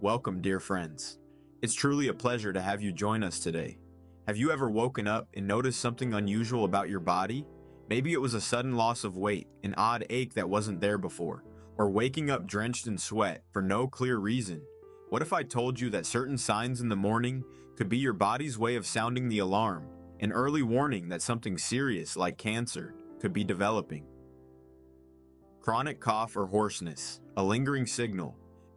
Welcome, dear friends. It's truly a pleasure to have you join us today. Have you ever woken up and noticed something unusual about your body? Maybe it was a sudden loss of weight, an odd ache that wasn't there before, or waking up drenched in sweat for no clear reason. What if I told you that certain signs in the morning could be your body's way of sounding the alarm, an early warning that something serious like cancer could be developing? Chronic cough or hoarseness, a lingering signal.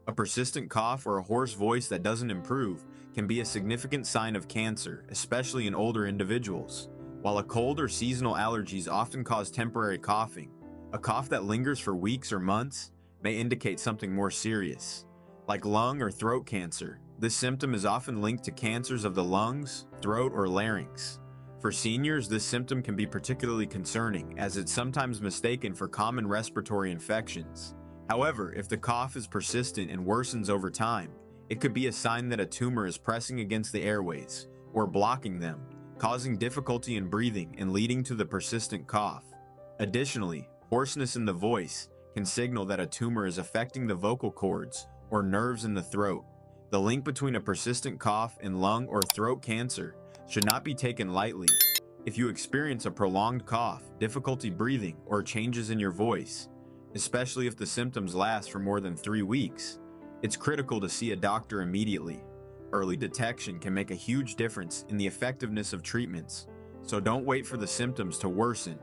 A persistent cough or a hoarse voice that doesn't improve can be a significant sign of cancer, especially in older individuals. While a cold or seasonal allergies often cause temporary coughing, a cough that lingers for weeks or months may indicate something more serious. Like lung or throat cancer, this symptom is often linked to cancers of the lungs, throat, or larynx. For seniors, this symptom can be particularly concerning as it's sometimes mistaken for common respiratory infections. However, if the cough is persistent and worsens over time, it could be a sign that a tumor is pressing against the airways or blocking them, causing difficulty in breathing and leading to the persistent cough. Additionally, hoarseness in the voice can signal that a tumor is affecting the vocal cords or nerves in the throat. The link between a persistent cough and lung or throat cancer should not be taken lightly. If you experience a prolonged cough, difficulty breathing, or changes in your voice, especially if the symptoms last for more than 3 weeks, it's critical to see a doctor immediately. Early detection can make a huge difference in the effectiveness of treatments, so don't wait for the symptoms to worsen.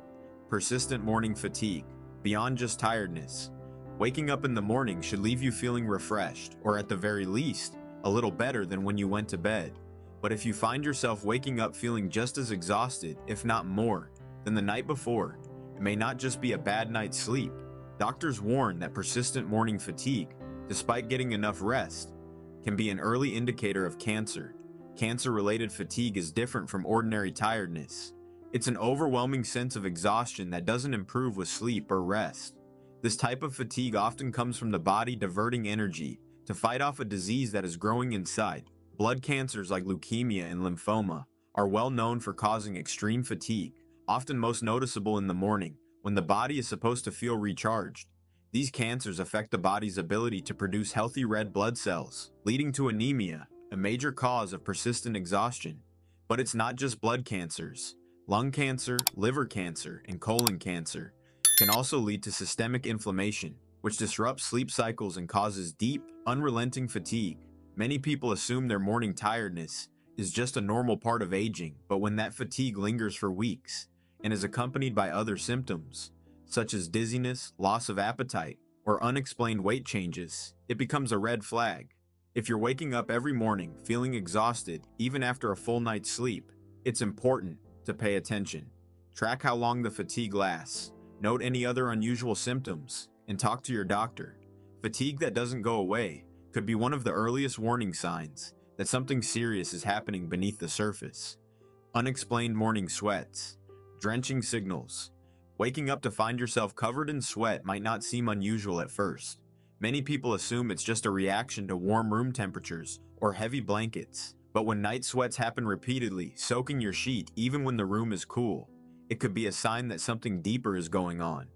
Persistent morning fatigue, beyond just tiredness. Waking up in the morning should leave you feeling refreshed, or at the very least, a little better than when you went to bed. But if you find yourself waking up feeling just as exhausted, if not more, than the night before, it may not just be a bad night's sleep. Doctors warn that persistent morning fatigue, despite getting enough rest, can be an early indicator of cancer. Cancer-related fatigue is different from ordinary tiredness. It's an overwhelming sense of exhaustion that doesn't improve with sleep or rest. This type of fatigue often comes from the body diverting energy to fight off a disease that is growing inside. Blood cancers like leukemia and lymphoma are well known for causing extreme fatigue, often most noticeable in the morning, when the body is supposed to feel recharged. These cancers affect the body's ability to produce healthy red blood cells, leading to anemia, a major cause of persistent exhaustion. But it's not just blood cancers. Lung cancer, liver cancer, and colon cancer can also lead to systemic inflammation, which disrupts sleep cycles and causes deep, unrelenting fatigue. Many people assume their morning tiredness is just a normal part of aging, but when that fatigue lingers for weeks and is accompanied by other symptoms, such as dizziness, loss of appetite, or unexplained weight changes, it becomes a red flag. If you're waking up every morning feeling exhausted, even after a full night's sleep, it's important to pay attention. Track how long the fatigue lasts, note any other unusual symptoms, and talk to your doctor. Fatigue that doesn't go away could be one of the earliest warning signs that something serious is happening beneath the surface. Unexplained morning sweats, drenching signals. Waking up to find yourself covered in sweat might not seem unusual at first. Many people assume it's just a reaction to warm room temperatures or heavy blankets. But when night sweats happen repeatedly, soaking your sheet even when the room is cool, it could be a sign that something deeper is going on.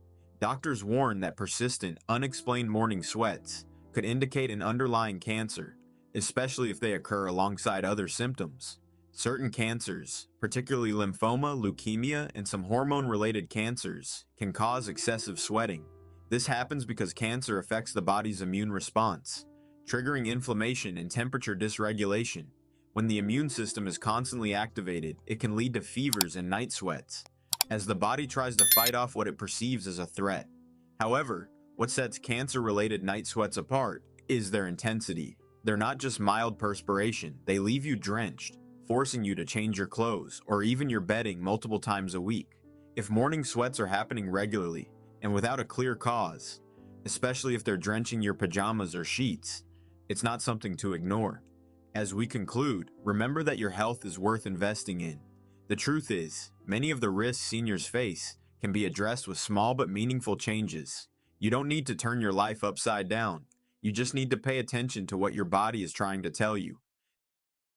Doctors warn that persistent, unexplained morning sweats could indicate an underlying cancer, especially if they occur alongside other symptoms. Certain cancers, particularly lymphoma, leukemia, and some hormone-related cancers, can cause excessive sweating. This happens because cancer affects the body's immune response, triggering inflammation and temperature dysregulation. When the immune system is constantly activated, it can lead to fevers and night sweats, as the body tries to fight off what it perceives as a threat. However, what sets cancer-related night sweats apart is their intensity. They're not just mild perspiration, they leave you drenched, forcing you to change your clothes or even your bedding multiple times a week. If morning sweats are happening regularly and without a clear cause, especially if they're drenching your pajamas or sheets, it's not something to ignore. As we conclude, remember that your health is worth investing in. The truth is, many of the risks seniors face can be addressed with small but meaningful changes. You don't need to turn your life upside down. You just need to pay attention to what your body is trying to tell you.